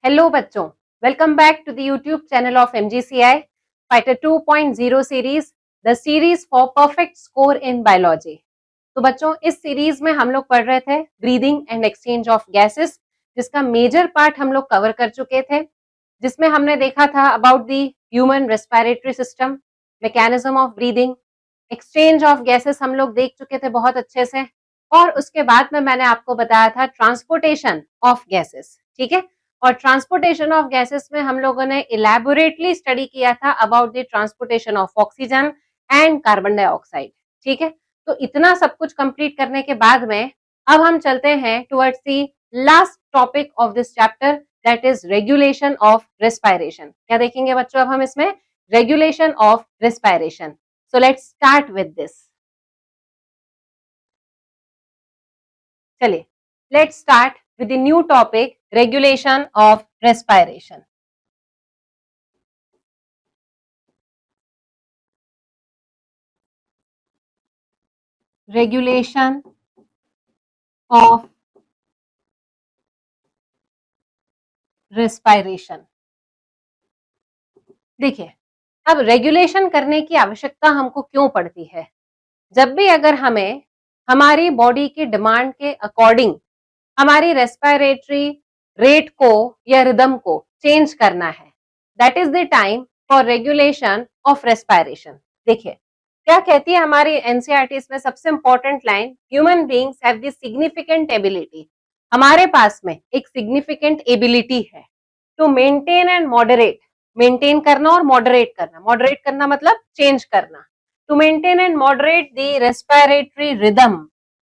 Hello बच्चों, welcome back to the YouTube channel of MGCI fighter 2.0 series, the series for perfect score in biology. तो बच्चों, इस series में हम लोग पढ़ रहे थे breathing and exchange of gases, जिसका मेजर पार्ट हम लोग कवर कर चुके थे, जिसमें हमने देखा था about the human respiratory system, mechanism of breathing, exchange of gases हम लोग देख चुके थे बहुत अच्छे से। और उसके बाद में मैंने आपको बताया था ट्रांसपोर्टेशन ऑफ गैसेस, ठीक है। और ट्रांसपोर्टेशन ऑफ गैसेस में हम लोगों ने इलेबोरेटली स्टडी किया था about the transportation of oxygen and carbon dioxide, ठीक है। तो इतना सब कुछ कंप्लीट करने के बाद में अब हम चलते हैं towards the last topic of this chapter, that is regulation of respiration. क्या देखेंगे बच्चों अब हम इसमें? Regulation of respiration. So let's start with this. चलिए, let's start with the new topic, regulation of respiration. Regulation of respiration. देखिए, अब regulation करने की आवश्यकता हमको क्यों पड़ती है? जब भी अगर हमें हमारी बॉडी की डिमांड के अकॉर्डिंग हमारी रेस्पिरेटरी रेट को या रिदम को चेंज करना है, that is the time for regulation of respiration. देखिए, क्या कहती है हमारी एनसीईआरटी में सबसे important line, human beings have the significant ability. हमारे पास में एक सिग्निफिकेंट एबिलिटी है to maintain and moderate, maintain करना और मॉडरेट करना। मॉडरेट करना मतलब चेंज करना। To maintain and moderate the respiratory rhythm.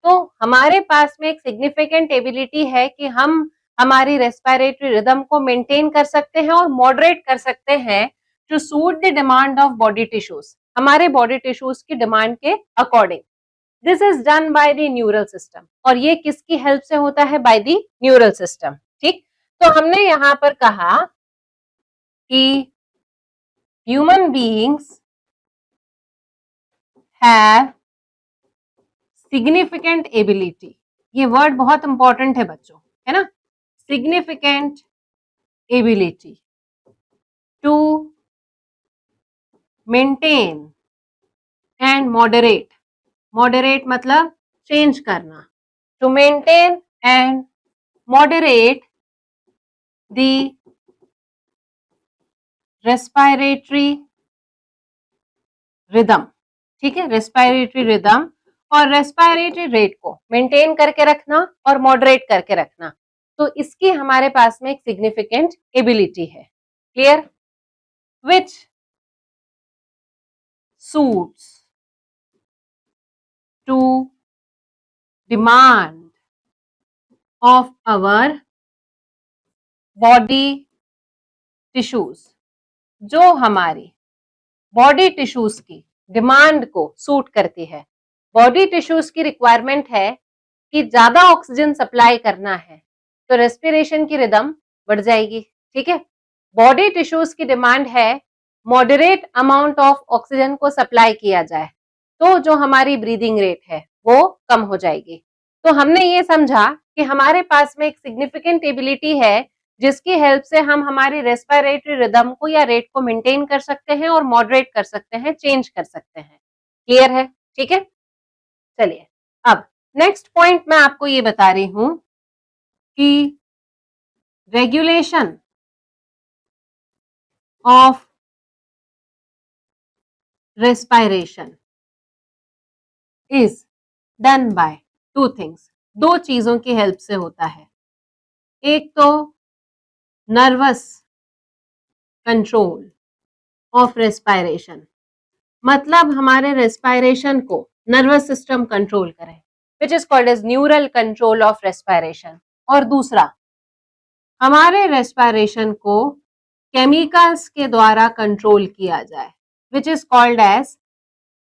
तो हमारे पास में एक सिग्निफिकेंट एबिलिटी है कि हम हमारी रेस्पिरेटरी रिदम को मेंटेन कर सकते हैं और मॉडरेट कर सकते हैं to suit the demand of body tissues, हमारे बॉडी टिश्यूज की डिमांड के according. This is done by the neural system, और ये किसकी हेल्प से होता है? बाय द न्यूरल सिस्टम, ठीक। तो हमने यहां पर कहा कि human beings have significant ability. ये वर्ड बहुत इंपॉर्टेंट है बच्चों, है ना। Significant ability to maintain and moderate. Moderate मतलब चेंज करना। To maintain and moderate the respiratory rhythm, ठीक है। रेस्पिरेटरी रिदम और रेस्पिरेटरी रेट को मेंटेन करके रखना और मॉडरेट करके रखना। तो इसकी हमारे पास में एक सिग्निफिकेंट एबिलिटी है। Clear? Which suits to demand of our body tissues, जो हमारी बॉडी टिश्यूज की डिमांड को सूट करती है। बॉडी टिश्यूज की रिक्वायरमेंट है कि ज्यादा ऑक्सीजन सप्लाई करना है, तो रेस्पिरेशन की रिदम बढ़ जाएगी, ठीक है। बॉडी टिश्यूज की डिमांड है मॉडरेट अमाउंट ऑफ ऑक्सीजन को सप्लाई किया जाए, तो जो हमारी ब्रीदिंग रेट है वो कम हो जाएगी। तो हमने ये समझा कि हमारे पास में एक सिग्निफिकेंट एबिलिटी है जिसकी हेल्प से हम हमारी रेस्पिरेटरी रिदम को या रेट को मेंटेन कर सकते हैं और मॉडरेट कर सकते हैं, चेंज कर सकते हैं। क्लियर है? ठीक है। चलिए, अब नेक्स्ट पॉइंट मैं आपको ये बता रही हूं कि regulation of respiration is done by two things. दो चीजों की हेल्प से होता है। एक तो नर्वस कंट्रोल ऑफ रेस्पिरेशन, मतलब हमारे रेस्पिरेशन को नर्वस सिस्टम कंट्रोल करे, which is called as neural control of respiration. और दूसरा, हमारे रेस्पिरेशन को केमिकल्स के द्वारा कंट्रोल किया जाए, which is called as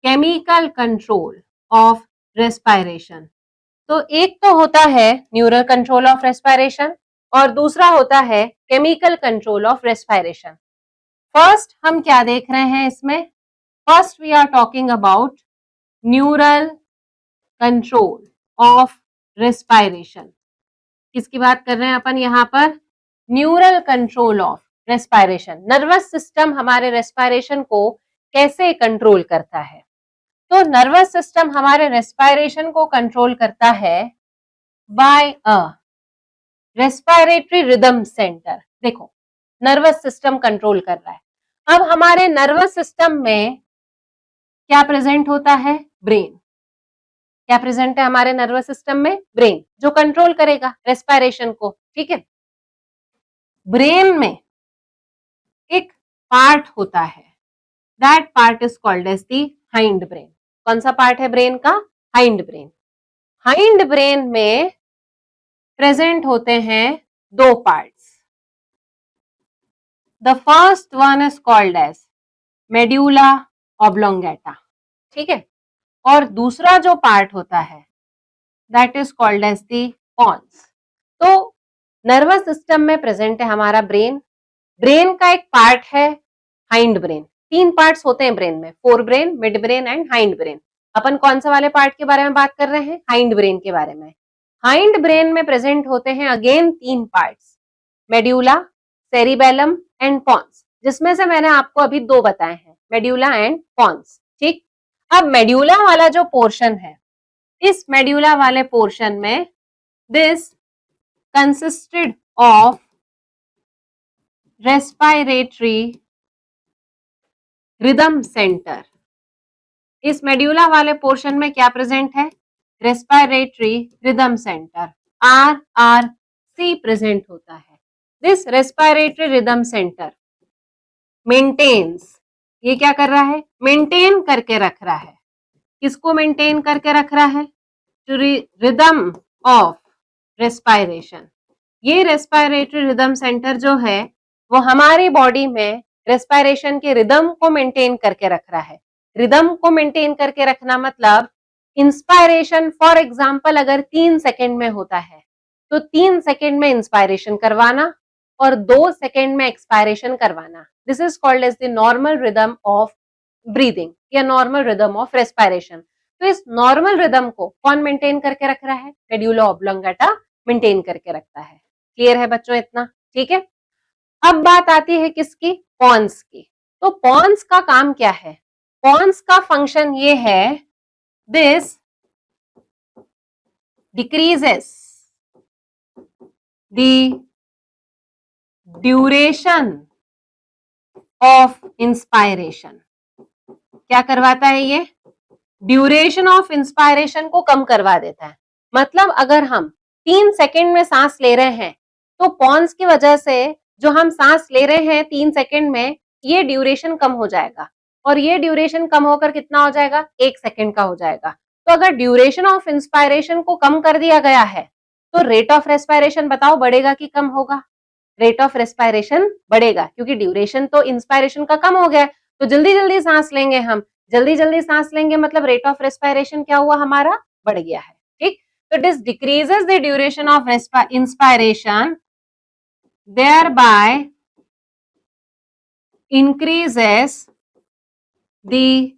chemical control of respiration. तो एक तो होता है न्यूरल कंट्रोल ऑफ रेस्पिरेशन और दूसरा होता है chemical control of respiration. First हम क्या देख रहे हैं इसमें? First we are talking about neural control of respiration. किसकी बात कर रहे हैं अपन यहाँ पर? Neural control of respiration, nervous system हमारे रेस्पायरेशन को कैसे कंट्रोल करता है? तो नर्वस सिस्टम हमारे रेस्पायरेशन को कंट्रोल करता है by a respiratory rhythm centre. देखो, नर्वस सिस्टम कंट्रोल कर रहा है। अब हमारे नर्वस सिस्टम में क्या प्रेजेंट होता है? ब्रेन। क्या प्रेजेंट है हमारे नर्वस सिस्टम में? ब्रेन, जो कंट्रोल करेगा रेस्पायरेशन को। ठीक है, ब्रेन में एक पार्ट होता है, that part is called as the hind brain. कौन सा पार्ट है ब्रेन का? Hind brain. हाइंड ब्रेन में प्रेजेंट होते हैं दो parts. The first one is called as medulla oblongata. ठीक है, और दूसरा जो पार्ट होता है that is called as the pons. तो नर्वस सिस्टम में प्रेजेंट है हमारा ब्रेन। ब्रेन का एक पार्ट है हाइंड ब्रेन। तीन पार्ट्स होते हैं ब्रेन में, forebrain, midbrain and hindbrain. अपन कौन सा वाले पार्ट के बारे में बात कर रहे हैं? हाइंड ब्रेन के बारे में। हाइंड ब्रेन में प्रेजेंट होते हैं अगेन तीन parts, medulla, cerebellum and pons, जिसमें से मैंने आपको अभी दो बताए हैं, मेड्यूला एंड पॉन्स। ठीक, अब मेड्यूला वाला जो पोर्शन है, इस मेड्यूला वाले पोर्शन में this consisted of respiratory rhythm centre. इस मेड्यूला वाले पोर्शन में क्या प्रेजेंट है? Respiratory rhythm centre, RRC present होता है। This respiratory rhythm centre maintains, ये क्या कर रहा है? मेंटेन करके रख रहा है। किसको मेंटेन करके रख रहा है? Rhythm of respiration. ये रेस्पायरेटरी रिदम सेंटर जो है वो हमारी बॉडी में रेस्पायरेशन के रिदम को मेंटेन करके रख रहा है। रिदम को मेंटेन करके रखना मतलब इंस्पायरेशन फॉर एग्जांपल अगर 3 सेकंड में होता है तो 3 सेकंड में इंस्पायरेशन करवाना और 2 सेकंड में एक्सपायरेशन करवाना। This is called as the normal rhythm of breathing या नॉर्मल रिदम ऑफ रेस्पायरेशन। तो इस नॉर्मल रिदम को कौन मेंटेन करके रख रहा है? मेड्यूला ऑब्लोंगेटा मेंटेन करके रखता है। क्लियर है बच्चों इतना? ठीक है, अब बात आती है किसकी? पॉन्स की। तो पॉन्स का काम क्या है? पॉन्स का फंक्शन ये है, this decreases the duration of inspiration. क्या करवाता है ये? ड्यूरेशन ऑफ इंस्पायरेशन को कम करवा देता है। मतलब अगर हम 3 सेकंड में सांस ले रहे हैं तो पॉन्स की वजह से जो हम सांस ले रहे हैं 3 सेकंड में, ये ड्यूरेशन कम हो जाएगा और ये ड्यूरेशन कम होकर कितना हो जाएगा? 1 सेकंड का हो जाएगा। तो अगर ड्यूरेशन ऑफ इंस्पायरेशन को कम कर दिया गया है तो रेट ऑफ रेस्पायरेशन बताओ बढ़ेगा कि कम होगा? रेट ऑफ रेस्पायरेशन बढ़ेगा, क्योंकि ड्यूरेशन तो इंस्पायरेशन का कम हो गया है, तो जल्दी जल्दी सांस लेंगे हम। जल्दी जल्दी सांस लेंगे मतलब रेट ऑफ रेस्पायरेशन क्या हुआ? हमारा बढ़ गया है। ठीक, तो this decreases the duration of inspiration, thereby increases the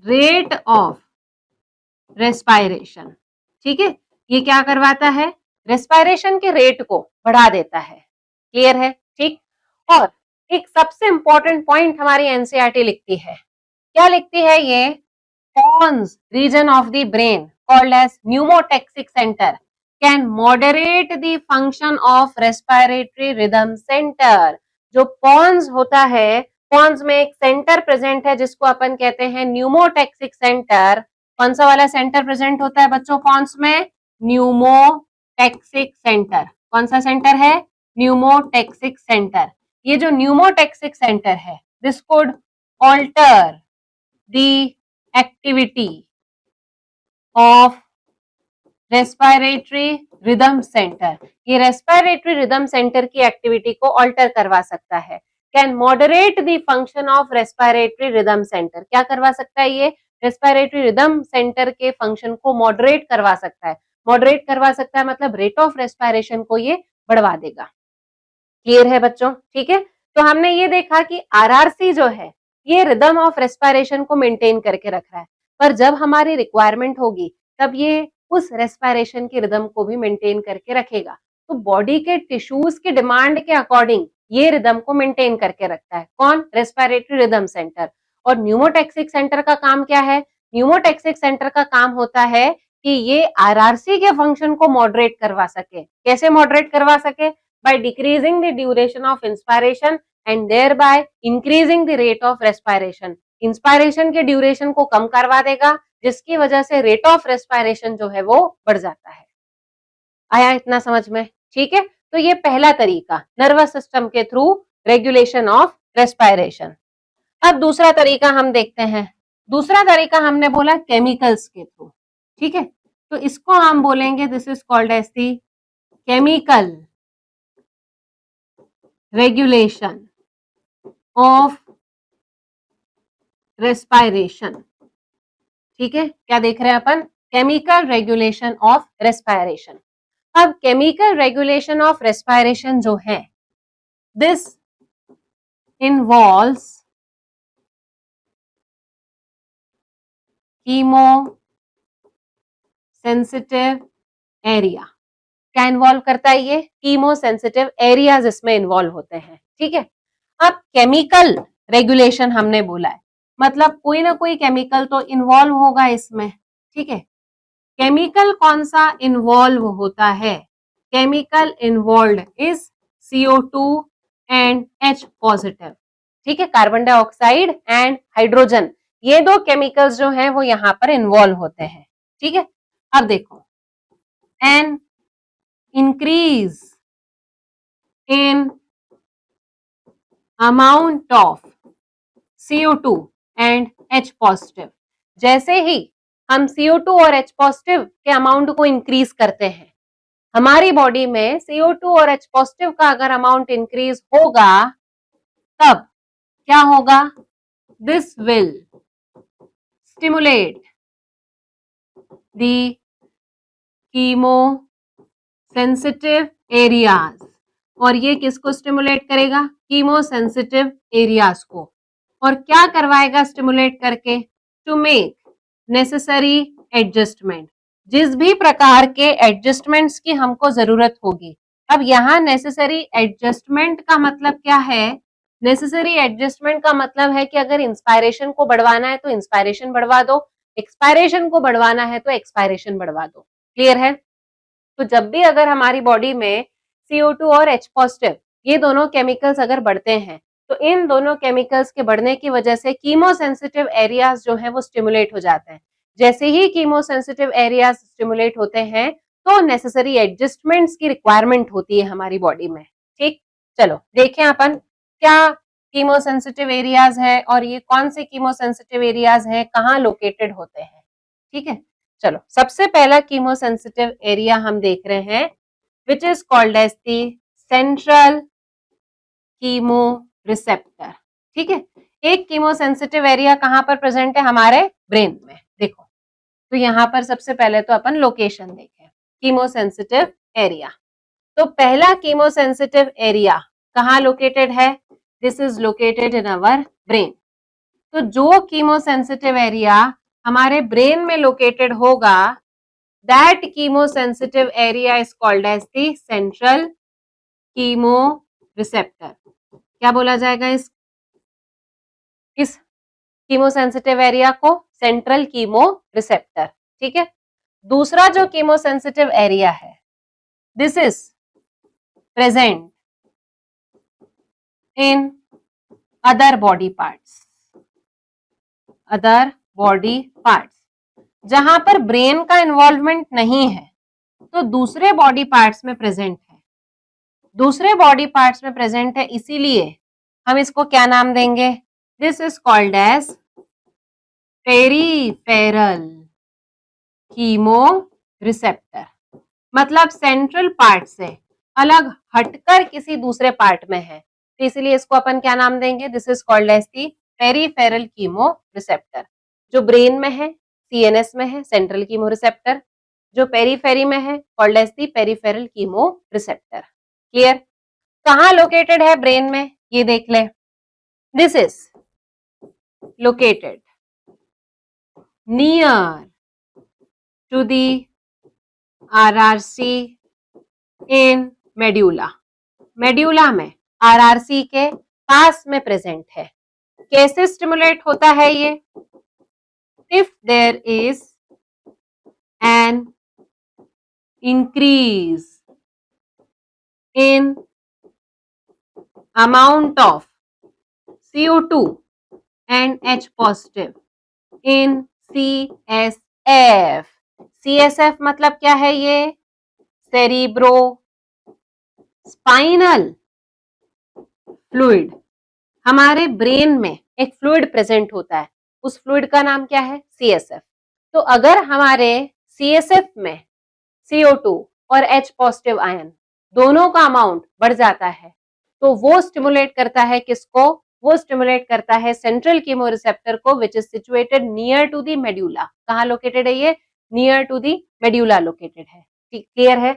rate of respiration। ठीक है, ये क्या करवाता है? रेस्पायरेशन के रेट को बढ़ा देता है। क्लियर है? ठीक, और एक सबसे इंपॉर्टेंट पॉइंट हमारी एनसीईआरटी लिखती है। क्या लिखती है ये? pons region of the brain called as pneumotaxic center can moderate the function of respiratory rhythm center। जो pons होता है, pons में एक सेंटर प्रेजेंट है जिसको अपन कहते हैं न्यूमोटैक्सिक सेंटर। कौन सा वाला सेंटर प्रेजेंट होता है बच्चों pons में? Pneumotaxic centre. कौन सा सेंटर है? Pneumotaxic centre. ये जो न्यूमोटैक्सिक सेंटर है, this could alter the activity of respiratory rhythm centre. ये रेस्पायरेटरी रिदम सेंटर की एक्टिविटी को ऑल्टर करवा सकता है। Can moderate the function of respiratory rhythm centre. क्या करवा सकता है ये? रेस्पायरेटरी रिदम सेंटर के फंक्शन को मॉडरेट करवा सकता है। मॉडरेट करवा सकता है मतलब रेट ऑफ रेस्पायरेशन को ये बढ़वा देगा। क्लियर है बच्चों? ठीक है, तो हमने ये देखा कि आरआरसी जो है ये रिदम ऑफ रेस्पायरेशन को मेंटेन करके रख रहा है, पर जब हमारी रिक्वायरमेंट होगी तब ये उस रेस्पायरेशन की रिदम को भी मेंटेन करके रखेगा। तो बॉडी के टिश्यूज की डिमांड के अकॉर्डिंग ये रिदम को मेंटेन करके रखता है। कौन? Respiratory rhythm centre. और न्यूमोटैक्सिक सेंटर का काम क्या है? न्यूमोटैक्सिक सेंटर का काम होता है कि ये आरआरसी के फंक्शन को मॉडरेट करवा सके। कैसे मॉडरेट करवा सके? By decreasing the duration of inspiration and thereby increasing the rate of respiration. Inspiration के ड्यूरेशन को कम करवा देगा, जिसकी वजह से रेट ऑफ रेस्पिरेशन जो है वो बढ़ जाता है। आया इतना समझ में? ठीक है, तो ये पहला तरीका नर्वस सिस्टम के थ्रू रेगुलेशन ऑफ रेस्पिरेशन। अब दूसरा तरीका हम देखते हैं। दूसरा तरीका हमने बोला केमिकल्स के थ्रू। ठीक है, तो इसको हम बोलेंगे this is called as the chemical regulation of respiration. ठीक है, क्या देख रहे हैं अपन? Chemical regulation of respiration. अब केमिकल रेगुलेशन ऑफ रेस्पिरेशन जो है, this involves chemo sensitive area. क्या इन्वॉल्व करता है ये? कीमो सेंसिटिव एरियाज इसमें इन्वॉल्व होते हैं। ठीक है, अब केमिकल रेगुलेशन हमने बोला है, मतलब कोई ना कोई केमिकल तो इन्वॉल्व होगा इसमें। ठीक है, केमिकल कौन सा इन्वॉल्व होता है? Chemical involve is CO2 and H positive. ठीक है, कार्बन डाइऑक्साइड एंड हाइड्रोजन, ये दो केमिकल्स जो हैं वो यहां पर इन्वॉल्व होते हैं। ठीक है, अब देखो, an increase in amount of CO2 and H positive. जैसे ही हम CO2 और H पॉजिटिव के अमाउंट को इंक्रीज करते हैं, हमारी बॉडी में CO2 और H पॉजिटिव का अगर अमाउंट इंक्रीज होगा, तब क्या होगा? This will stimulate the chemo sensitive areas. और ये किसको स्टिमुलेट करेगा? कीमो सेंसिटिव एरियाज को। और क्या करवाएगा स्टिमुलेट करके? To make necessary adjustment. जिस भी प्रकार के एडजस्टमेंट्स की हमको जरूरत होगी। अब यहाँ नेसेसरी एडजस्टमेंट का मतलब क्या है? नेसेसरी एडजस्टमेंट का मतलब है कि अगर इंस्पायरेशन को बढ़वाना है तो इंस्पायरेशन बढ़वा दो, एक्सपायरेशन को बढ़वाना है तो एक्सपायरेशन बढ़वा दो। क्लियर है? तो जब भी अगर हमारी बॉडी में CO2 और H पॉजिटिव ये दोनों केमिकल्स अगर बढ़ते हैं, तो इन दोनों केमिकल्स के बढ़ने की वजह से कीमो सेंसिटिव एरियाज जो है वो स्टिमुलेट हो जाते हैं। जैसे ही कीमो सेंसिटिव एरियाज स्टिमुलेट होते हैं, तो नेसेसरी एडजस्टमेंट्स की रिक्वायरमेंट होती है हमारी बॉडी में। ठीक, चलो देखें अपन क्या कीमो सेंसिटिव एरियाज है और ये कौन से कीमो सेंसिटिव एरियाज हैं, कहाँ लोकेटेड होते हैं। ठीक है, चलो सबसे पहला कीमो सेंसिटिव एरिया हम देख रहे हैं, which is called as the central chemo receptor. ठीक है, एक कीमो सेंसिटिव एरिया कहां पर प्रेजेंट है? हमारे ब्रेन में। देखो, तो यहां पर सबसे पहले तो अपन लोकेशन देखें, कीमो सेंसिटिव एरिया। तो पहला कीमो सेंसिटिव एरिया कहां लोकेटेड है? This is located in our brain. तो जो कीमो सेंसिटिव एरिया हमारे ब्रेन में लोकेटेड होगा, that chemo sensitive area is called as the central chemo receptor. क्या बोला जाएगा इस कीमो सेंसिटिव एरिया को? Central chemo receptor. ठीक है, दूसरा जो कीमो सेंसिटिव एरिया है, this is present in other body parts. Other body parts, जहां पर ब्रेन का इन्वॉल्वमेंट नहीं है, तो दूसरे बॉडी पार्ट्स में प्रेजेंट है। दूसरे बॉडी पार्ट्स में प्रेजेंट है, इसीलिए हम इसको क्या नाम देंगे? This is called as peripheral chemo receptor. मतलब सेंट्रल पार्ट से अलग हटकर किसी दूसरे पार्ट में है, तो इसीलिए इसको अपन क्या नाम देंगे? This is called as the peripheral chemo receptor. जो ब्रेन में है, CNS में है, सेंट्रल कीमो रिसेप्टर। जो पेरीफेरी में है, called as the peripheral chemo receptor. Clear? कहां लोकेटेड है ब्रेन में? ये देख ले, this is located near to the RRC in medulla, medulla में आरआरसी के पास में प्रेजेंट है। कैसे स्टिमुलेट होता है ये? If there is an increase in amount of CO2 and H positive in CSF. CSF मतलब क्या है ये? Cerebro spinal fluid. हमारे ब्रेन में एक फ्लूइड प्रेजेंट होता है, उस फ्लूइड का नाम क्या है? CSF। तो अगर हमारे CSF में CO2 और H पॉजिटिव आयन दोनों का अमाउंट बढ़ जाता है तो वो स्टिमुलेट करता है किसको? वो स्टिमुलेट करता है सेंट्रल कीमोरिसेप्टर को, which is situated near to the medulla. कहाँ लोकेटेड है ये? Near to the medulla located है। क्लियर है?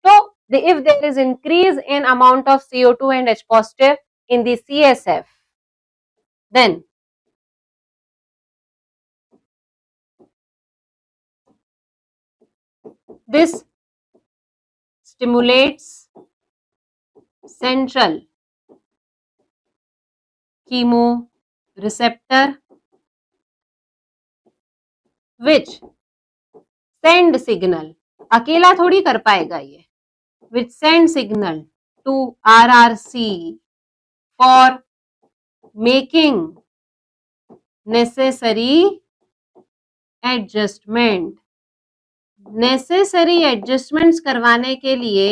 तो if there is increase in amount of CO2 and H positive in the CSF, then this stimulates central chemoreceptor which send signal, अकेला थोड़ी कर पाएगा ये, which send signal to RRC for making necessary adjustment। Necessary adjustments करवाने के लिए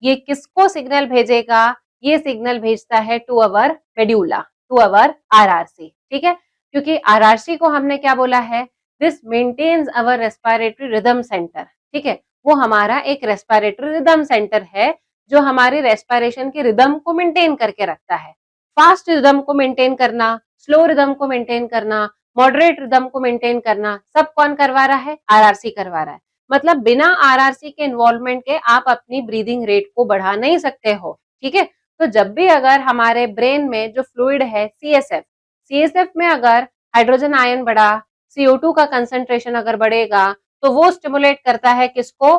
ये किसको सिग्नल भेजेगा? ये सिग्नल भेजता है to our medulla, to our RRC. ठीक है, क्योंकि आरआरसी को हमने क्या बोला है? This maintains our respiratory rhythm centre. ठीक है, वो हमारा एक रेस्पिरेटरी रिदम सेंटर है जो हमारी रेस्पिरेशन के रिदम को मेंटेन करके रखता है। फास्ट रिदम को मेंटेन करना, स्लो रिदम को मेंटेन करना, मॉडरेट रिदम को मेंटेन करना, सब कौन करवा रहा है? आरआरसी करवा रहा है। मतलब बिना आरआरसी के इन्वॉल्वमेंट के आप अपनी ब्रीदिंग रेट को बढ़ा नहीं सकते हो। ठीक है, तो जब भी अगर हमारे ब्रेन में जो फ्लूइड है सीएसएफ में अगर हाइड्रोजन आयन बढ़ा, CO2 का कंसंट्रेशन अगर बढ़ेगा तो वो स्टिमुलेट करता है किसको?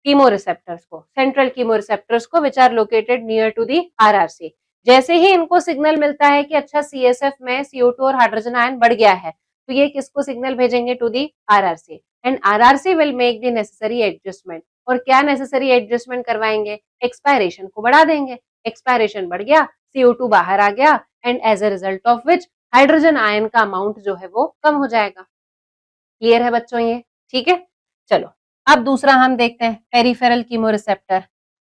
कीमोरिसेप्टर्स को, सेंट्रल कीमोरिसेप्टर्स को, which are located near to the RRC. जैसे ही इनको सिग्नल मिलता है कि अच्छा CSF में CO2 और हाइड्रोजन आयन बढ़ गया है तो ये किसको सिग्नल भेजेंगे? To the RRC, and RRC will make the necessary adjustment. और क्या नेसेसरी एडजस्टमेंट करवाएंगे? एक्सपायरेशन को बढ़ा देंगे। एक्सपायरेशन बढ़ गया, CO2 बाहर आ गया, and as a result of which hydrogen ion का अमाउंट जो है वो कम हो जाएगा। क्लियर है बच्चों ये? ठीक है, चलो अब दूसरा हम देखते हैं, पेरिफेरल कीमोरिसेप्टर।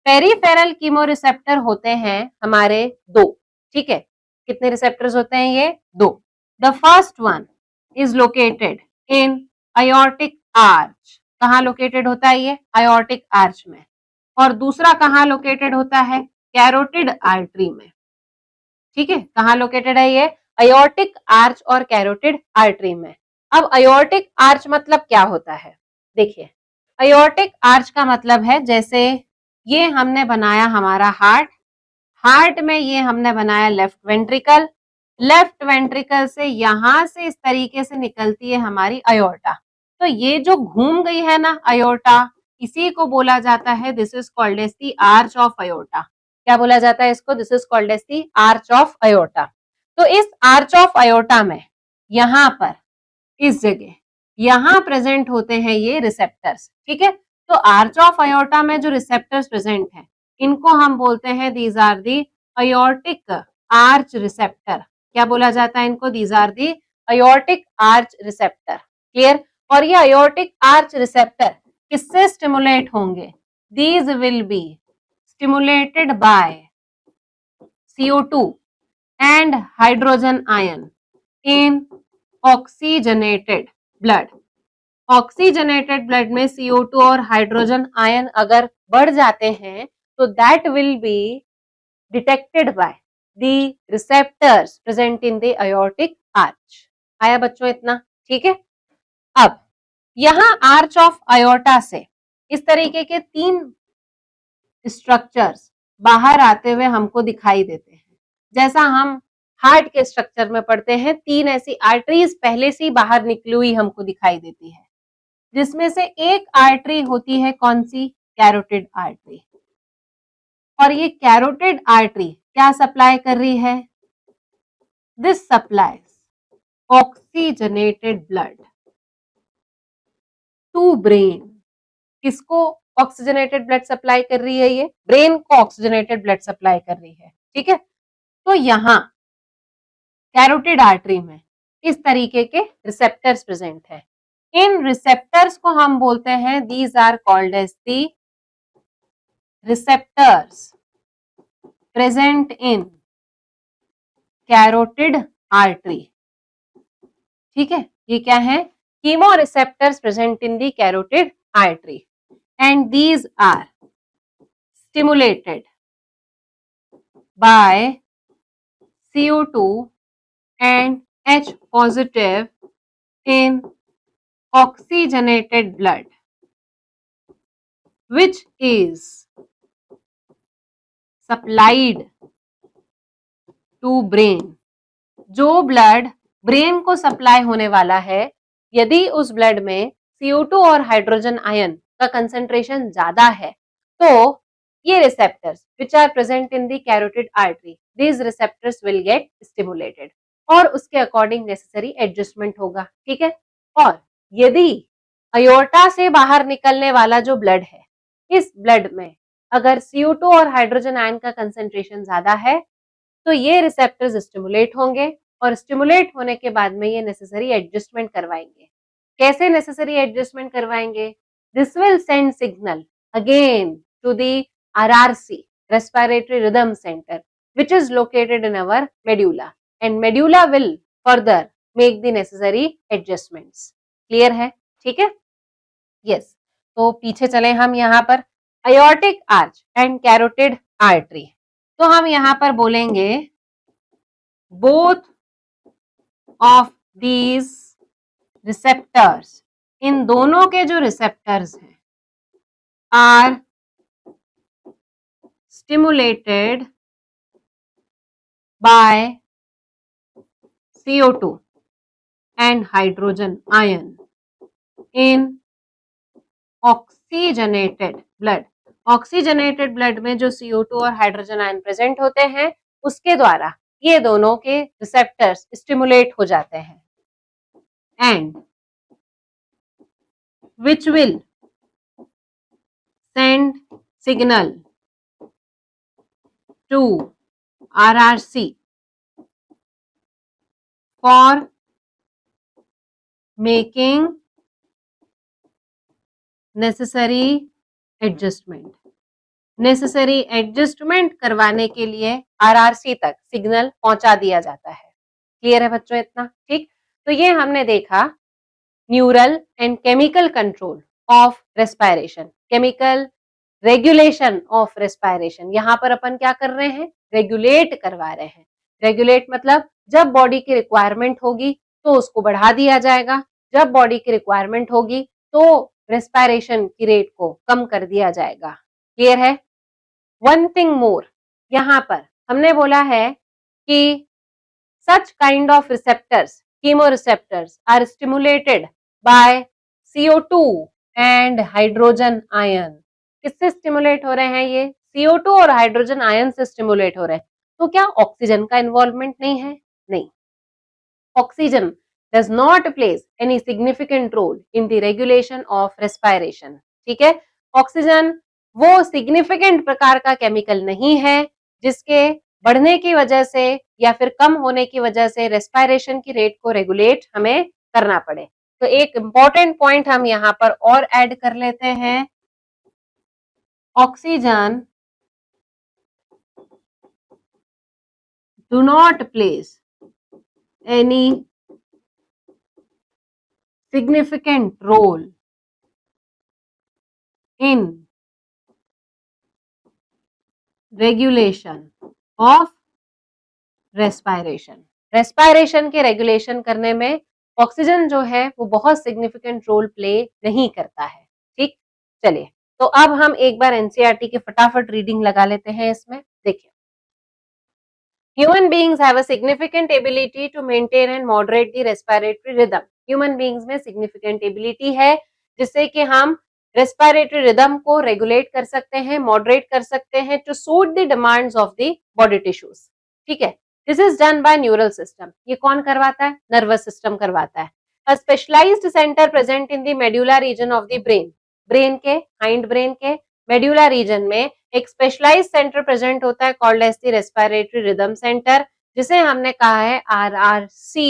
पेरिफेरल कीमोरिसेप्टर होते हैं हमारे दो। ठीक है, कितने रिसेप्टर्स होते हैं ये? दो। The first one is located in aortic arch. कहाँ लोकेटेड होता है ये? अयोर्टिक आर्च में। और दूसरा कहाँ लोकेटेड होता है? कैरोटिड आर्टरी में। ठीक है, कहाँ लोकेटेड है ये? अयोर्टिक आर्च और कैरोटिड आर्टरी में। अब अयोर्टिक आर्च मतलब क्या होता है? देखिए, अयोर्टिक आर्च का मतलब है जैसे ये हमने बनाया हमारा हार्ट, हार्ट में ये हमने बनाया लेफ्ट वेंट्रिकल, लेफ्ट वेंट्रिकल से यहां से इस तरीके से निकलती है हमारी अयोर्टा। तो ये जो घूम गई है ना अयोर्टा, इसी को बोला जाता है, this is called as the arch of aorta. क्या बोला जाता है इसको? This is called as the arch of aorta. तो इस आर्च ऑफ अयोर्टा में यहां पर इस जगह यहां प्रेजेंट होते हैं ये रिसेप्टर्स। ठीक है, तो आर्च ऑफ अयोर्टा में जो रिसेप्टर्स प्रेजेंट हैं इनको हम बोलते हैं these are the aortic arch receptor. क्या बोला जाता है इनको? These are the aortic arch receptor. Clear? और ये अयोर्टिक आर्च रिसेप्टर किससे स्टिमुलेट होंगे? These will be stimulated by CO2 and hydrogen ion in oxygenated blood। Oxygenated blood में CO2 और हाइड्रोजन आयन अगर बढ़ जाते हैं तो that will be detected by the receptors present in the aortic arch. आया बच्चों इतना? ठीक है, अब यहां आर्च ऑफ अयोर्टा से इस तरीके के 3 स्ट्रक्चर्स बाहर आते हुए हमको दिखाई देते हैं। जैसा हम हार्ट के स्ट्रक्चर में पढ़ते हैं, 3 ऐसी आर्टरीज पहले से ही बाहर निकली हुई हमको दिखाई देती है, जिसमें से एक आर्टरी होती है कौन सी? Carotid artery. और ये कैरोटिड आर्टरी क्या सप्लाई कर रही है? This supplies oxygenated blood to brain. किसको ऑक्सीजनेटेड ब्लड सप्लाई कर रही है? ये ब्रेन को ऑक्सीजनेटेड ब्लड सप्लाई कर रही है। ठीक है, तो यहां कैरोटिड आर्टरी में इस तरीके के रिसेप्टर्स प्रेजेंट है। इन रिसेप्टर्स को हम बोलते हैं, these are called as the receptors present in carotid artery. ठीक है, ये क्या है? Chemoreceptors present in the carotid artery and these are stimulated by CO2 and H positive in oxygenated blood, which is supplied to brain. जो blood brain को supply होने वाला है, यदि उस ब्लड में CO2 और हाइड्रोजन आयन का कंसेंट्रेशन ज्यादा है, तो ये receptors which are present in the carotid artery, these receptors will get stimulated और उसके अकॉर्डिंग नेसेसरी एडजस्टमेंट होगा। ठीक है, और यदि अयोर्टा से बाहर निकलने वाला जो ब्लड है, इस ब्लड में अगर CO2 और हाइड्रोजन आयन का कंसेंट्रेशन ज्यादा है, तो ये रिसेप्टर्स स्टिमुलेट होंगे और स्टिमुलेट होने के बाद में ये नेसेसरी एडजस्टमेंट करवाएंगे। कैसे नेसेसरी एडजस्टमेंट करवाएंगे? This will send signal again to the RRC, respiratory rhythm center, which is located in our medulla, and medulla will further make the necessary adjustments. Clear है? ठीक है? Yes. तो पीछे चले हम यहाँ पर aortic arch and carotid artery. तो हम यहाँ पर बोलेंगे both of these receptors, इन दोनों के जो receptors हैं are stimulated by CO2 and hydrogen ion in oxygenated blood. Oxygenated blood में जो CO2 और हाइड्रोजन आयन प्रेजेंट होते हैं, उसके द्वारा ये दोनों के रिसेप्टर्स स्टिमुलेट हो जाते हैं and which will send signal to RRC for making necessary adjustment. Necessary adjustment करवाने के लिए RRC तक सिग्नल पहुंचा दिया जाता है। क्लियर है बच्चों इतना? ठीक, तो ये हमने देखा neural and chemical control of respiration, chemical regulation of respiration. यहां पर अपन क्या कर रहे हैं? रेगुलेट करवा रहे हैं। रेगुलेट मतलब जब बॉडी की रिक्वायरमेंट होगी तो उसको बढ़ा दिया जाएगा, जब बॉडी की रिक्वायरमेंट होगी तो रेस्पायरेशन की रेट को कम कर दिया जाएगा। क्लियर है? वन थिंग मोर, यहाँ पर हमने बोला है कि such kind of receptors, chemoreceptors are stimulated by CO2 and hydrogen ion. किससे स्टिमुलेट हो रहे हैं ये? CO2 और हाइड्रोजन आयन से स्टिमुलेट हो रहे हैं। तो क्या ऑक्सीजन का इन्वॉल्वमेंट नहीं है? नहीं, oxygen does not plays any significant role in the regulation of respiration. ठीक है, ऑक्सीजन वो सिग्निफिकेंट प्रकार का केमिकल नहीं है जिसके बढ़ने की वजह से या फिर कम होने की वजह से रेस्पायरेशन की रेट को रेगुलेट हमें करना पड़े। तो एक इंपॉर्टेंट पॉइंट हम यहाँ पर और ऐड कर लेते हैं, oxygen do not place any significant role in regulation of respiration. Respiration के रेगुलेशन करने में ऑक्सीजन जो है वो बहुत सिग्निफिकेंट रोल प्ले नहीं करता है। ठीक, चलिए तो अब हम एक बार एनसीईआरटी के फटाफट रीडिंग लगा लेते हैं इसमें। देखिए, human beings have a significant ability to maintain and moderate the respiratory rhythm. Human beings में सिग्निफिकेंट एबिलिटी है जिससे कि हम रेस्पिरेटरी रिदम को रेगुलेट कर सकते हैं, मॉडरेट कर सकते हैं to suit the demands of the body tissues. ठीक है, this is done by neural system. ये कौन करवाता है? नर्वस सिस्टम करवाता है। A specialised centre present in the medulla region of the brain, brain के, हाइंड ब्रेन के मेडुला रीजन में एक स्पेशलाइज्ड सेंटर प्रेजेंट होता है called as the respiratory rhythm centre, जिसे हमने कहा है RRC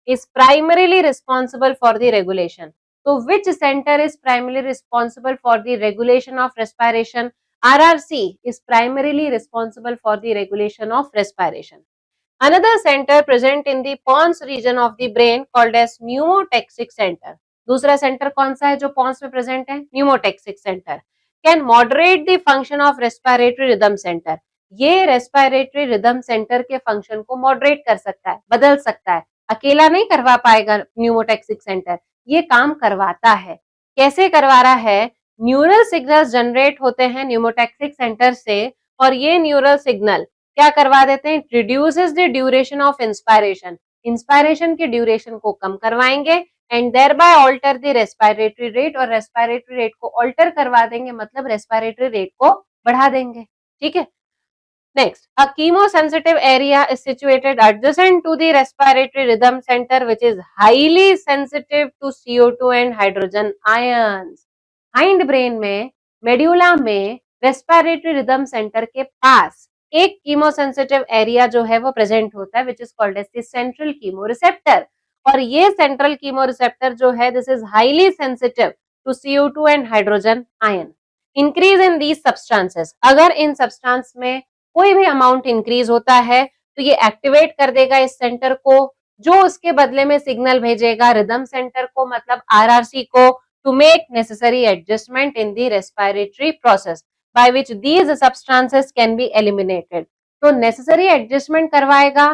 is primarily responsible for the regulation. So which center is primarily responsible for the regulation of respiration? RRC is primarily responsible for the regulation of respiration. Another center present in the pons region of the brain called as pneumotaxic center. दूसरा centre कौन सा है जो pons में present है? Pneumotaxic centre. Can moderate the function of respiratory rhythm centre. ये respiratory rhythm centre के function को मॉडरेट कर सकता है, बदल सकता है। अकेला नहीं करवा पाएगा न्यूमोटेक्सिक सेंटर, ये काम करवाता है। कैसे करवा रहा है? न्यूरल सिग्नल्स जनरेट होते हैं न्यूमोटेक्सिक सेंटर से, और ये न्यूरल सिग्नल क्या करवा देते हैं? Reduces the duration of inspiration, inspiration की ड्यूरेशन को कम करवाएंगे and thereby alter the respiratory rate, और रेस्पिरेटरी रेट को ऑल्टर करवा देंगे, मतलब रेस्पिरेटरी रेट को बढ़ा देंगे। ठीक है, next, a chemosensitive area is situated adjacent to the respiratory rhythm center which is highly sensitive to CO2 and hydrogen ions. Hind brain में, मेड्यूला में, रेस्पिरेटरी रिदम सेंटर के पास एक कीमोसेंसिटिव एरिया जो है वो प्रेजेंट होता है, which is called as the central chemo receptor. और ये सेंट्रल कीमो रिसेप्टर जो है, this is highly sensitive to CO2 and hydrogen ion. Increase in these substances, अगर इन सब्सटेंस में कोई भी अमाउंट इंक्रीज होता है तो ये एक्टिवेट कर देगा इस सेंटर को, जो उसके बदले में सिग्नल भेजेगा रिदम सेंटर को, मतलब RRC को, to make necessary adjustment in the respiratory process by which these substances can be eliminated. तो necessary adjustment करवाएगा,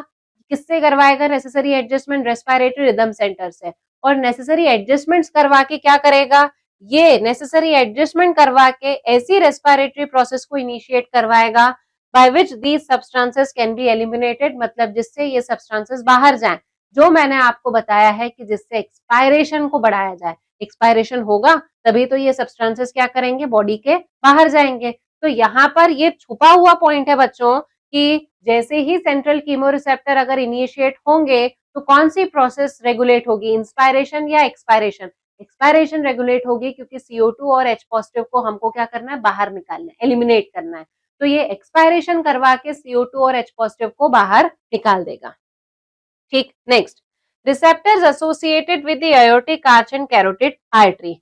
किससे करवाएगा necessary adjustment? respiratory rhythm center से। और necessary adjustments करवा के क्या करेगा? ये necessary adjustment करवा के ऐसी respiratory process को initiate करवाएगा by which these substances can be eliminated, मतलब जिससे ये substances बाहर जाएं, जो मैंने आपको बताया है कि जिससे एक्सपायरेशन को बढ़ाया जाए। एक्सपायरेशन होगा तभी तो ये सब्सटेंसेस क्या करेंगे? बॉडी के बाहर जाएंगे। तो यहाँ पर ये छुपा हुआ पॉइंट है बच्चों कि जैसे ही सेंट्रल कीमो रिसेप्टर अगर इनिशिएट होंगे तो कौन सी प्रोसेस रेगुलेट होगी? इंस्पायरेशन या एक्सपायरेशन? एक्सपायरेशन रेगुलेट होगी, क्योंकि CO2 और H पॉजिटिव को हमको क्या करना है? बाहर निकालना है, एलिमिनेट करना है। तो ये एक्सपायरेशन करवा के CO2 और H पॉजिटिव को बाहर निकाल देगा। ठीक, next, receptors associated with the aortic arch and carotid artery।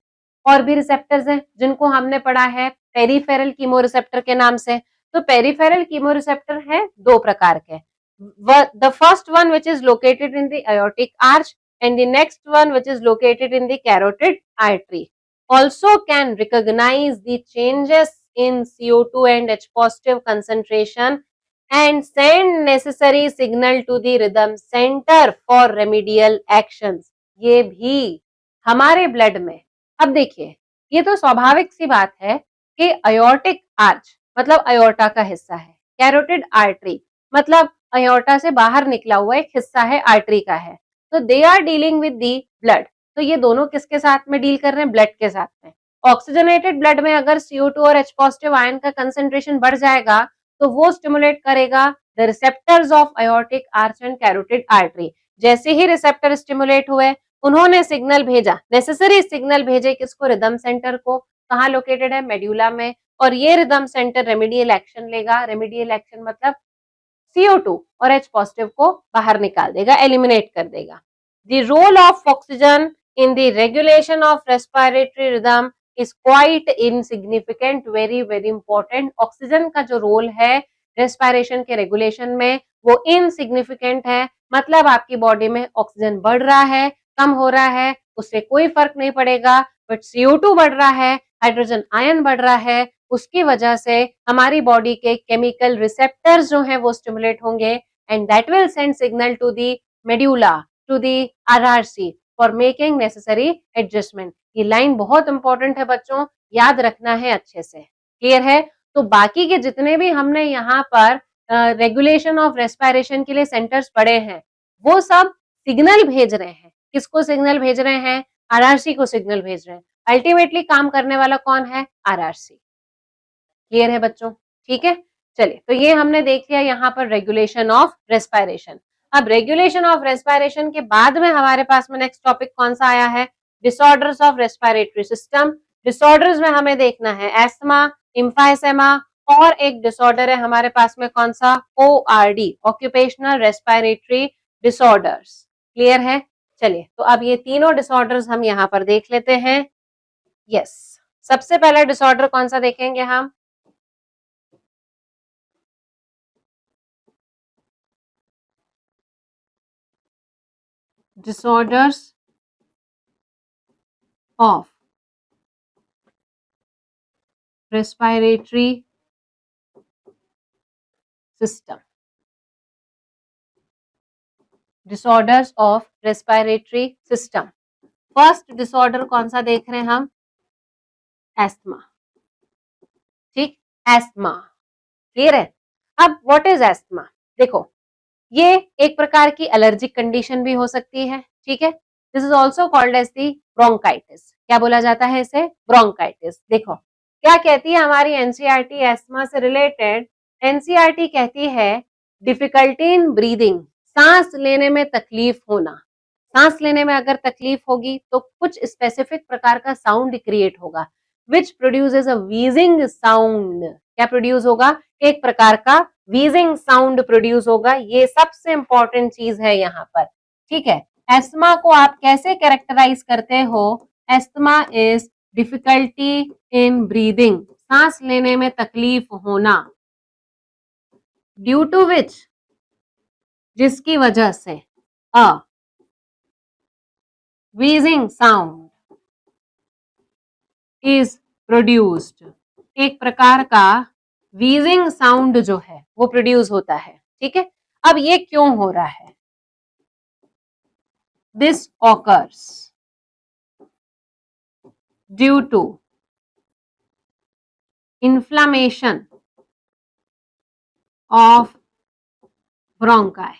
और भी रिसेप्टर्स हैं जिनको हमने पढ़ा है पेरिफेरल कीमो रिसेप्टर के नाम से। तो पेरिफेरल कीमो रिसेप्टर है दो प्रकार के, the first one which is located in the aortic arch and the next one which is located in the carotid artery also can recognize the changes in CO2 and H positive concentration and send necessary signal to the rhythm center for remedial actions। ये भी हमारे blood में, अब देखिए ये तो स्वाभाविक सी बात है कि अयोर्टिक आर्च मतलब अयोर्टा का हिस्सा है, कैरोटिड आर्टरी मतलब अयोर्टा से बाहर निकला हुआ एक हिस्सा है, आर्टरी का है। तो they are dealing with the blood. तो ये दोनों किसके साथ में डील कर रहे हैं? ब्लड के साथ में। ऑक्सीजनेटेड ब्लड में अगर CO2 और H पॉजिटिव आयन का कंसेंट्रेशन बढ़ जाएगा तो वो स्टिमुलेट करेगा the receptors of aortic arch and carotid artery. जैसे ही रिसेप्टर स्टिमुलेट हुए, उन्होंने सिग्नल भेजा, नेसेसरी सिग्नल भेजे किसको? रिदम सेंटर को। कहाँ लोकेटेड है? मेड्यूला में। और ये रिदम सेंटर रेमेडियल एक्शन लेगा। रेमेडियल एक्शन मतलब CO2 और H पॉजिटिव को बाहर निकाल देगा, एलिमिनेट कर देगा। The role of oxygen in the regulation of respiratory rhythm is quite insignificant, very very important. Oxygen का जो रोल है रेस्पिरेशन के रेगुलेशन में वो इनसिग्निफिकेंट है, मतलब आपकी बॉडी में ऑक्सीजन बढ़ रहा है, कम हो रहा है, उससे कोई फर्क नहीं पड़ेगा। बट CO2 बढ़ रहा है, हाइड्रोजन आयन बढ़ रहा है, उसकी वजह से हमारी बॉडी के केमिकल रिसेप्टर्स जो हैं वो स्टिमुलेट होंगे and that will send signal to the medulla, to the RRC for making necessary adjustment. ये लाइन बहुत इंपॉर्टेंट है बच्चों, याद रखना है अच्छे से। क्लियर है? तो बाकी के जितने भी हमने यहाँ पर रेगुलेशन ऑफ रेस्पिरेशन के लिए सेंटर्स पढ़े हैं वो सब सिग्नल भेज रहे हैं। किसको सिग्नल भेज रहे हैं? RRC को सिग्नल भेज रहे हैं। अल्टीमेटली काम करने वाला कौन है? आरआरसी। क्लियर है बच्चों? ठीक है, चलिए तो ये हमने देख लिया यहाँ पर रेगुलेशन ऑफ रेस्पिरेशन। अब रेगुलेशन ऑफ रेस्पिरेशन के बाद में हमारे पास में नेक्स्ट टॉपिक कौन सा आया है? Disorders of respiratory system. Disorders में हमें देखना है एस्थमा, एम्फाइसेमा, और एक डिसऑर्डर है हमारे पास में कौन सा? ORD, occupational respiratory disorders. Clear है? चलिए तो अब ये तीनों डिसऑर्डर्स हम यहाँ पर देख लेते हैं। यस, सबसे पहला डिसऑर्डर कौन सा देखेंगे हम? disorders of respiratory system। disorders of respiratory system। First disorder कौन सा देख रहे हैं हम? एस्थमा। ठीक, एस्थमा। क्लियर है? अब व्हाट इज एस्थमा? देखो, ये एक प्रकार की एलर्जिक कंडीशन भी हो सकती है। ठीक है, this is also called as the bronchitis. क्या बोला जाता है इसे? ब्रोंकाइटिस। देखो क्या कहती है हमारी एनसीईआरटी एस्थमा से रिलेटेड? एनसीईआरटी कहती है डिफिकल्टी इन ब्रीदिंग, सांस लेने में तकलीफ होना। सांस लेने में अगर तकलीफ होगी तो कुछ स्पेसिफिक प्रकार का साउंड क्रिएट होगा, विच प्रोड्यूसेस अ व्हीजिंग साउंड। क्या प्रोड्यूस होगा? एक प्रकार का व्हीजिंग साउंड प्रोड्यूस होगा। ये सबसे इंपॉर्टेंट चीज है यहाँ पर। ठीक है, एस्थमा को आप कैसे कैरेक्टराइज करते हो? Asthma is difficulty in breathing, सांस लेने में तकलीफ होना, ड्यू टू विच, जिसकी वजह से अ व्हीजिंग साउंड इज प्रोड्यूस्ड, एक प्रकार का व्हीजिंग साउंड जो है वो प्रोड्यूस होता है। ठीक है, अब ये क्यों हो रहा है? This occurs due to inflammation of bronchi.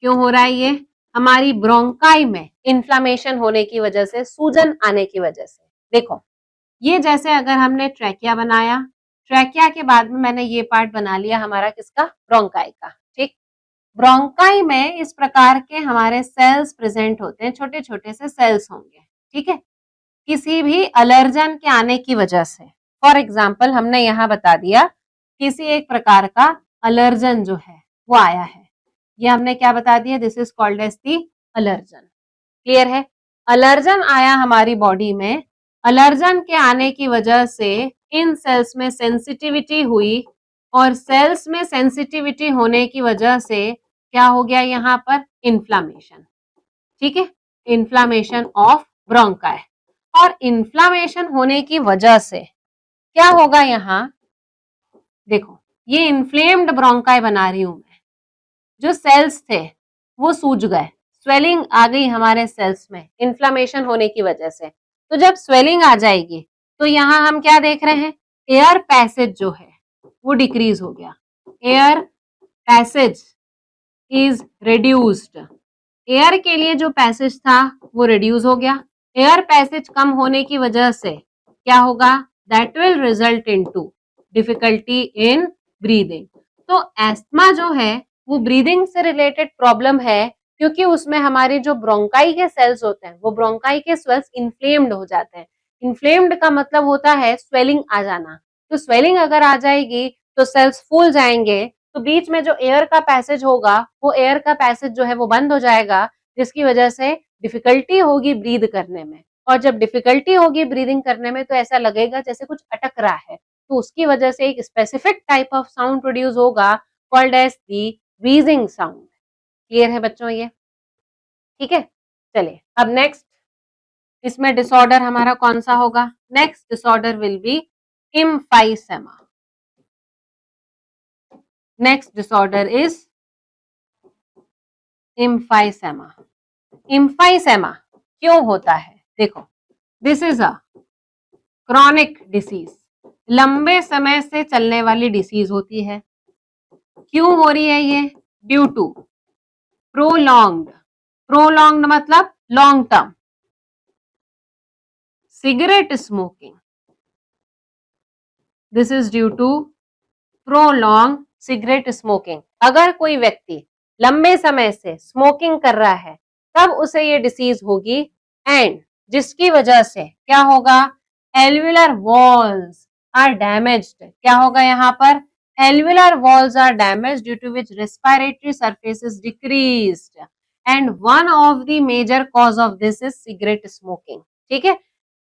क्यों हो रहा है ये? हमारी ब्रोंकाई में इन्फ्लामेशन होने की वजह से, सूजन आने की वजह से। देखो, ये जैसे अगर हमने ट्रैकिया बनाया, ट्रैकिया के बाद में मैंने ये पार्ट बना लिया हमारा किसका? ब्रोंकाई का। ठीक, ब्रोंकाई में इस प्रकार के हमारे सेल्स प्रेजेंट होते हैं, छोटे छोटे से सेल्स होंगे। ठीक है, किसी भी अलर्जन के आने की वजह से, फॉर एग्जाम्पल हमने यहाँ बता दिया किसी एक प्रकार का अलर्जन जो है वो आया है, ये हमने क्या बता दिया? This is called as the allergen. Clear है? अलर्जन आया हमारी बॉडी में, अलर्जन के आने की वजह से इन सेल्स में सेंसिटिविटी हुई, और सेल्स में सेंसिटिविटी होने की वजह से क्या हो गया यहाँ पर? इन्फ्लामेशन। ठीक है, इन्फ्लामेशन ऑफ ब्रोंकाई। और इन्फ्लामेशन होने की वजह से क्या होगा यहाँ? देखो, ये इन्फ्लेम्ड ब्रोंकाई बना रही हूं मैं, जो सेल्स थे वो सूज गए, स्वेलिंग आ गई हमारे सेल्स में इन्फ्लामेशन होने की वजह से। तो जब स्वेलिंग आ जाएगी तो यहाँ हम क्या देख रहे हैं? एयर पैसेज जो है वो डिक्रीज हो गया, air passage is reduced. Air के लिए जो पैसेज था वो रिड्यूस हो गया। एयर पैसेज कम होने की वजह से क्या होगा? That will result into difficulty in breathing. तो एस्थमा जो है वो ब्रीदिंग से रिलेटेड प्रॉब्लम है, क्योंकि उसमें हमारे जो ब्रोंकाई के सेल्स होते हैं वो ब्रोंकाई के सेल्स इन्फ्लेम्ड हो जाते हैं। इन्फ्लेम्ड का मतलब होता है स्वेलिंग आ जाना। तो स्वेलिंग अगर आ जाएगी तो सेल्स फूल जाएंगे, तो बीच में जो एयर का पैसेज होगा वो एयर का पैसेज जो है वो बंद हो जाएगा, जिसकी वजह से डिफिकल्टी होगी ब्रीद करने में। और जब डिफिकल्टी होगी ब्रीदिंग करने में तो ऐसा लगेगा जैसे कुछ अटक रहा है, तो उसकी वजह से एक specific type of sound produce होगा called as the wheezing sound. Clear है बच्चों ये? ठीक है, चलिए अब नेक्स्ट इसमें डिसऑर्डर हमारा कौन सा होगा? Next disorder will be emphysema. Next disorder is emphysema. Emphysema क्यों होता है? देखो, this is a chronic disease, लंबे समय से चलने वाली डिसीज होती है। क्यों हो रही है ये? ड्यू टू प्रोलॉन्ग्ड, प्रोलॉन्ग्ड मतलब long term cigarette smoking. This is due to prolonged cigarette smoking. अगर कोई व्यक्ति लंबे समय से स्मोकिंग कर रहा है तब उसे ये डिसीज होगी, एंड जिसकी वजह से क्या होगा, एल्वियुलर वॉल्स आर डैमेज्ड. क्या होगा यहाँ पर, alveolar walls are damaged due to which respiratory surface is decreased, and one of the major cause of this is cigarette smoking. ठीक है,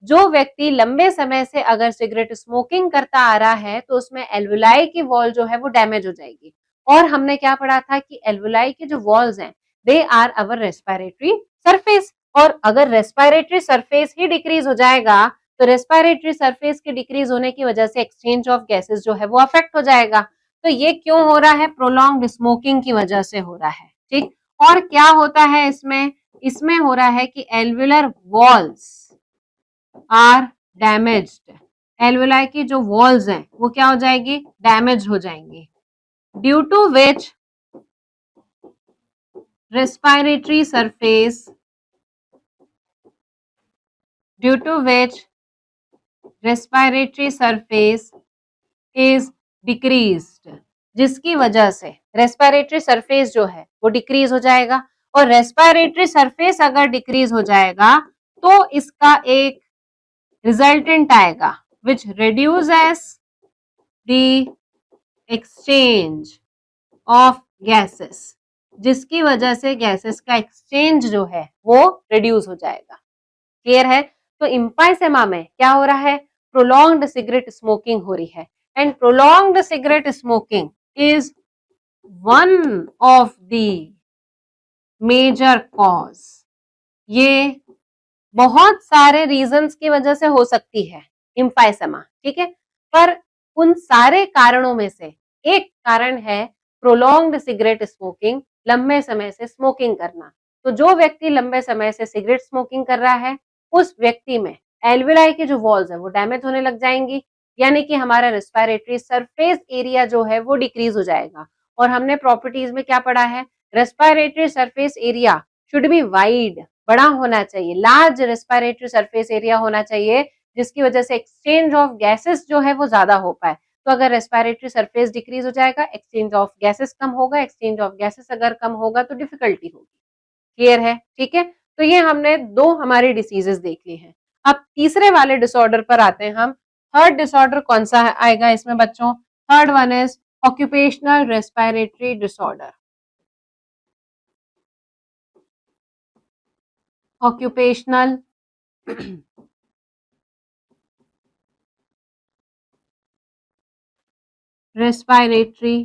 जो व्यक्ति लंबे समय से अगर सिगरेट स्मोकिंग करता आ रहा है तो उसमें एल्वुलाई की वॉल जो है वो डैमेज हो जाएगी. और हमने क्या पढ़ा था कि एल्वुलाई की जो वॉल्स हैं they are our respiratory surface, और अगर रेस्पिरेटरी सरफेस ही डिक्रीज हो जाएगा तो रेस्पिरेटरी सरफेस के डिक्रीज होने की वजह से एक्सचेंज ऑफ गैसेस जो है वो अफेक्ट हो जाएगा. तो ये क्यों हो रहा है, प्रोलॉन्ग्ड स्मोकिंग की वजह से हो रहा है. ठीक, और क्या होता है इसमें, इसमें हो रहा है कि alveolar walls are damaged. Alveoli की जो वॉल्स हैं वो क्या हो जाएगी, डैमेज हो जाएंगी, due to which respiratory surface is decreased, जिसकी वजह से रेस्पिरेटरी सरफेस जो है वो डिक्रीज हो जाएगा. और रेस्पिरेटरी सरफेस अगर डिक्रीज हो जाएगा तो इसका एक रिजल्टेंट आएगा विच reduces the exchange of gases, जिसकी वजह से गैसेस का एक्सचेंज जो है वो रिड्यूस हो जाएगा. क्लियर है. तो एम्फाइसेमा में क्या हो रहा है, प्रोलॉन्ग्ड सिगरेट स्मोकिंग हो रही है, and prolonged cigarette smoking is one of the major cause. ये बहुत सारे रीजंस की वजह से हो सकती है एम्फाइसेमा. ठीक है, पर उन सारे कारणों में से एक कारण है प्रोलॉन्ग्ड सिगरेट स्मोकिंग, लंबे समय से स्मोकिंग करना. तो जो व्यक्ति लंबे समय से सिगरेट स्मोकिंग कर रहा है उस व्यक्ति में एल्वुलाई की जो वॉल्स है वो डैमेज होने लग जाएंगी, यानी कि हमारा रेस्पिरेटरी सरफेस एरिया जो है वो डिक्रीज हो जाएगा. और हमने प्रॉपर्टीज में क्या पढ़ा है, respiratory surface area should be wide, बड़ा होना चाहिए, लार्ज रेस्पिरेटरी सरफेस एरिया होना चाहिए, जिसकी वजह से एक्सचेंज ऑफ गैसेस जो है वो ज्यादा हो पाए. तो अगर रेस्पिरेटरी सरफेस डिक्रीज हो जाएगा, एक्सचेंज ऑफ गैसेस कम होगा, एक्सचेंज ऑफ गैसेस अगर कम होगा तो डिफिकल्टी होगी. क्लियर है. ठीक है, तो ये हमने दो हमारी डिसीजेस देख ली हैं. अब तीसरे वाले डिसऑर्डर पर आते हैं हम. थर्ड डिसऑर्डर कौन सा आएगा इसमें बच्चों, third one is occupational respiratory disorder. Occupational respiratory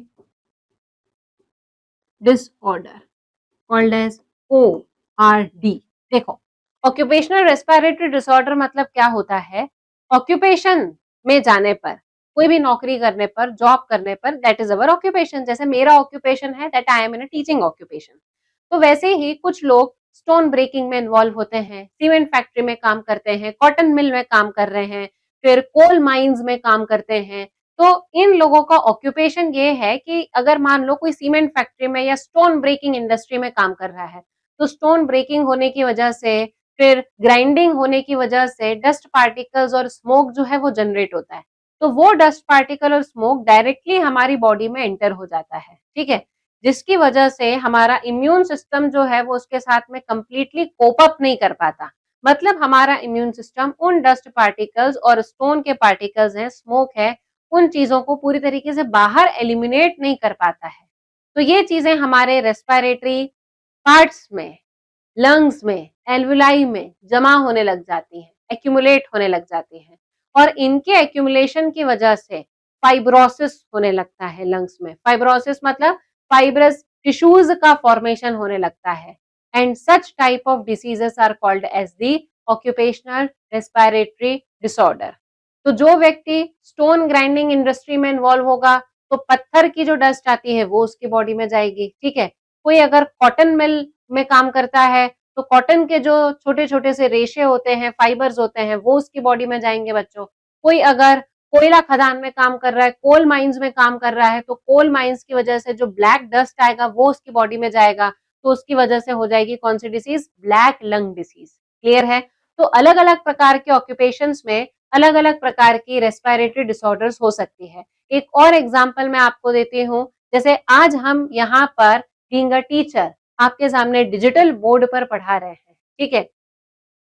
disorder called as ORD. देखो, ऑक्यूपेशनल रेस्पिरेटरी डिसऑर्डर मतलब क्या होता है, ऑक्यूपेशन में जाने पर, कोई भी नौकरी करने पर, जॉब करने पर, दैट इज अवर ऑक्यूपेशन. जैसे मेरा ऑक्यूपेशन है that I am in a teaching occupation. तो वैसे ही कुछ लोग स्टोन ब्रेकिंग में इन्वॉल्व होते हैं, सीमेंट फैक्ट्री में काम करते हैं, कॉटन मिल में काम कर रहे हैं, फिर कोल माइंस में काम करते हैं. तो इन लोगों का ऑक्यूपेशन ये है कि अगर मान लो कोई सीमेंट फैक्ट्री में या स्टोन ब्रेकिंग इंडस्ट्री में काम कर रहा है तो स्टोन ब्रेकिंग होने की वजह से, फिर ग्राइंडिंग होने की वजह से डस्ट पार्टिकल्स और स्मोक जो है वो जनरेट होता है. तो वो डस्ट पार्टिकल और स्मोक डायरेक्टली हमारी बॉडी में एंटर हो जाता है. ठीक है, जिसकी वजह से हमारा इम्यून सिस्टम जो है वो उसके साथ में कंप्लीटली कोप अप नहीं कर पाता. मतलब हमारा इम्यून सिस्टम उन डस्ट पार्टिकल्स और स्टोन के पार्टिकल्स हैं, स्मोक है, उन चीजों को पूरी तरीके से बाहर एलिमिनेट नहीं कर पाता है. तो ये चीजें हमारे रेस्पिरेटरी पार्ट्स में, लंग्स में, एल्वुलाई में जमा होने लग जाती हैं, एक्यूमुलेट होने लग जाती हैं, और इनके एक्यूमुलेशन की वजह से फाइब्रोसिस होने लगता है लंग्स में. फाइब्रोसिस मतलब फाइब्रस टिश्यूज का फॉर्मेशन होने लगता है. And such type of diseases are called as the occupational respiratory disorder. तो जो व्यक्ति स्टोन ग्राइंडिंग इंडस्ट्री में इन्वॉल्व होगा तो पत्थर की जो डस्ट आती है वो उसकी बॉडी में जाएगी. ठीक है, कोई अगर कॉटन मिल में काम करता है तो कॉटन के जो छोटे छोटे से रेशे होते हैं, फाइबर्स होते हैं, वो उसकी बॉडी में जाएंगे बच्चों. कोई अगर कोयला खदान में काम कर रहा है, कोल माइंस में काम कर रहा है, तो कोल माइंस की वजह से जो ब्लैक डस्ट आएगा वो उसकी बॉडी में जाएगा, तो उसकी वजह से हो जाएगी कौन सी disease, black lung disease. Clear है. तो अलग अलग प्रकार के ऑक्यूपेशंस में अलग अलग प्रकार की रेस्पिरेटरी डिसऑर्डर्स हो सकती है। एक और एग्जांपल मैं आपको देती हूँ, जैसे आज हम यहाँ पर बीइंग अ टीचर आपके सामने डिजिटल बोर्ड पर पढ़ा रहे हैं, ठीक है।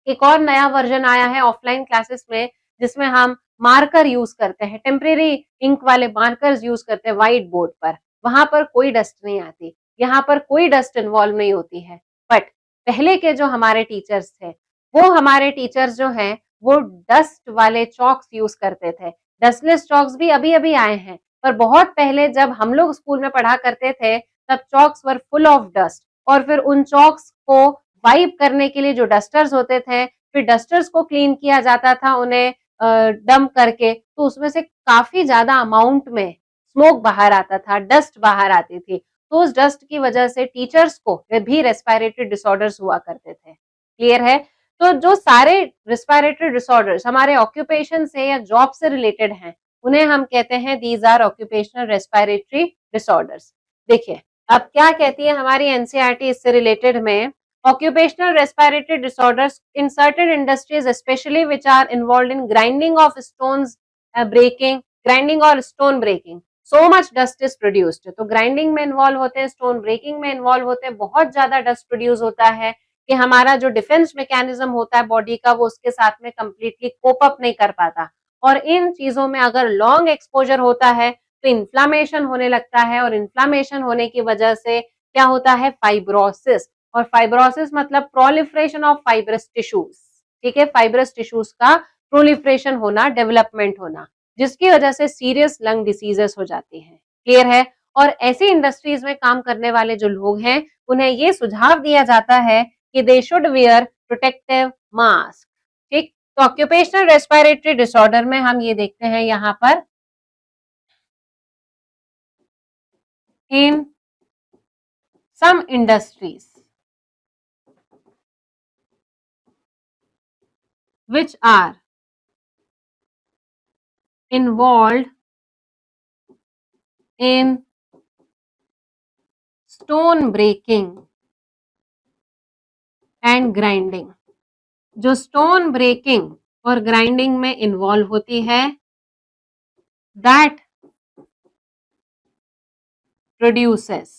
एक और नया वर्जन आया है ऑफलाइन क्लासेस में, जिसमें हम मार्कर यूज करते हैं, टेम्परेरी इंक वाले मार्कर्स यूज करते हैं व्हाइट बोर्ड पर। वहां पर कोई डस्ट नहीं आती, यहाँ पर कोई डस्ट इन्वॉल्व नहीं होती है। बट पहले के जो हमारे टीचर्स थे, वो हमारे टीचर्स जो हैं वो डस्ट वाले चॉक्स यूज करते थे। डस्टलेस चॉक्स भी अभी अभी आए हैं, पर बहुत पहले जब हम लोग स्कूल में पढ़ा करते थे तब chalks were full of dust, और फिर उन चॉक्स को वाइप करने के लिए जो डस्टर्स होते थे, फिर डस्टर्स को क्लीन किया जाता था उन्हें डंप करके, तो उसमें से काफी ज्यादा अमाउंट में स्मोक बाहर आता था, डस्ट बाहर आती थी। तो उस डस्ट की वजह से टीचर्स को भी रेस्पिरेटरी डिसऑर्डर्स हुआ करते थे। क्लियर है? तो जो सारे रेस्पिरेटरी डिसऑर्डर्स हमारे ऑक्यूपेशन से या जॉब से रिलेटेड हैं, उन्हें हम कहते हैं these are occupational respiratory disorders. देखिए अब क्या कहती है हमारी एनसीईआरटी इससे रिलेटेड में, occupational respiratory disorders in certain industries especially which are involved in grinding of stones, breaking, grinding और stone breaking, so much dust is produced। तो grinding में इन्वॉल्व होते हैं, stone breaking में इन्वॉल्व होते हैं, बहुत ज्यादा डस्ट प्रोड्यूस होता है कि हमारा जो डिफेंस मैकेनिज्म होता है बॉडी का वो उसके साथ में कंप्लीटली कोप अप नहीं कर पाता। और इन चीजों में अगर लॉन्ग एक्सपोजर होता है तो इन्फ्लामेशन होने लगता है, और इन्फ्लामेशन होने की वजह से क्या होता है, फाइब्रोसिस। और फाइब्रोसिस मतलब प्रोलिफरेशन ऑफ फाइब्रस टिश्यूज, ठीक है, फाइब्रस टिश्यूज का प्रोलिफरेशन होना, डेवलपमेंट होना, जिसकी वजह से सीरियस लंग डिसीजेस हो जाती हैं। क्लियर है? और ऐसी इंडस्ट्रीज में काम करने वाले जो लोग हैं उन्हें ये सुझाव दिया जाता है कि they should wear protective mask. ठीक, तो ऑक्यूपेशनल रेस्पिरेटरी डिसऑर्डर में हम ये देखते हैं यहाँ पर, in some industries which are involved in stone breaking and grinding, जो स्टोन ब्रेकिंग और ग्राइंडिंग में इन्वॉल्व होती है, that produces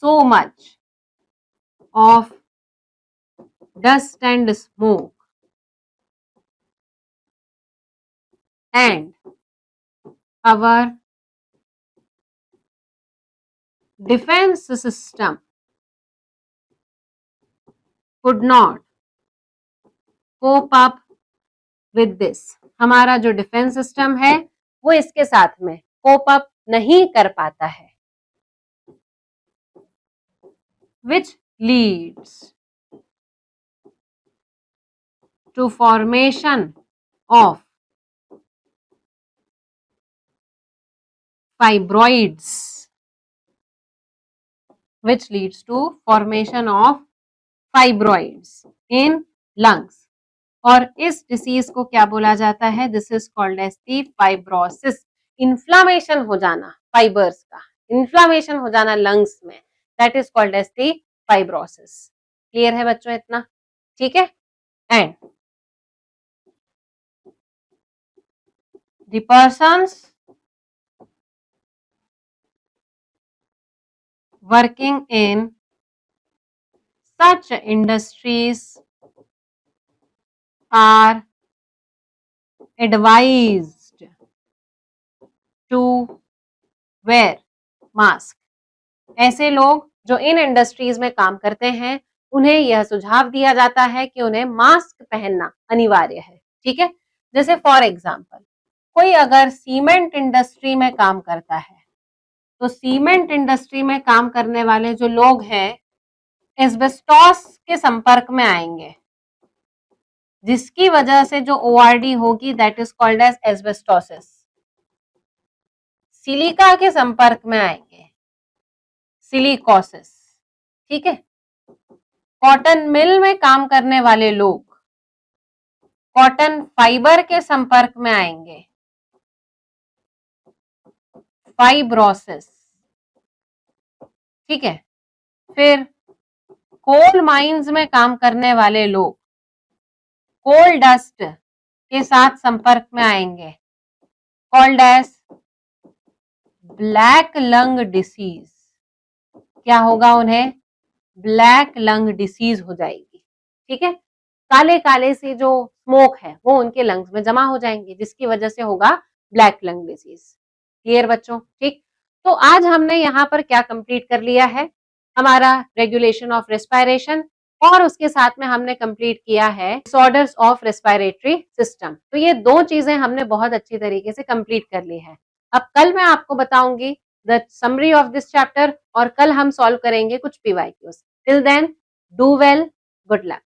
so much of dust and smoke and our defense system could not cope up with this। हमारा जो defence system है वो इसके साथ में कोप अप नहीं कर पाता है, which leads to formation of fibroids, which leads to formation of fibroids in lungs। और इस डिसीज को क्या बोला जाता है, this is called as the fibrosis. Inflammation हो जाना फाइबर्स का, इन्फ्लामेशन हो जाना लंग्स में, that is called as the fibrosis. Clear है बच्चों इतना? ठीक है। And the persons working in such industries are advised to wear mask। ऐसे लोग जो इन इंडस्ट्रीज में काम करते हैं उन्हें यह सुझाव दिया जाता है कि उन्हें मास्क पहनना अनिवार्य है। ठीक है, जैसे फॉर एग्जांपल कोई अगर सीमेंट इंडस्ट्री में काम करता है तो सीमेंट इंडस्ट्री में काम करने वाले जो लोग हैं एस्बेस्टॉस के संपर्क में आएंगे, जिसकी वजह से जो ओआरडी होगी that is called as asbestosis. Silica के संपर्क में आएंगे, सिलिकोसिस। ठीक है, कॉटन मिल में काम करने वाले लोग कॉटन फाइबर के संपर्क में आएंगे, फाइब्रोसिस। ठीक है, फिर कोल माइंस में काम करने वाले लोग कोल डस्ट के साथ संपर्क में आएंगे, called as black lung disease. क्या होगा उन्हें? ब्लैक लंग डिसीज हो जाएगी। ठीक है, काले काले से जो स्मोक है वो उनके लंग्स में जमा हो जाएंगे, जिसकी वजह से होगा ब्लैक लंग डिसीज। क्लियर बच्चों? ठीक, तो आज हमने यहाँ पर क्या कंप्लीट कर लिया है? हमारा रेगुलेशन ऑफ रेस्पिरेशन, और उसके साथ में हमने कंप्लीट किया है डिसऑर्डर्स ऑफ रेस्पिरेटरी सिस्टम। तो ये दो चीजें हमने बहुत अच्छी तरीके से कंप्लीट कर ली है। अब कल मैं आपको बताऊंगी the summary of this chapter, और कल हम सॉल्व करेंगे कुछ PYQs. Till then, do well, good luck.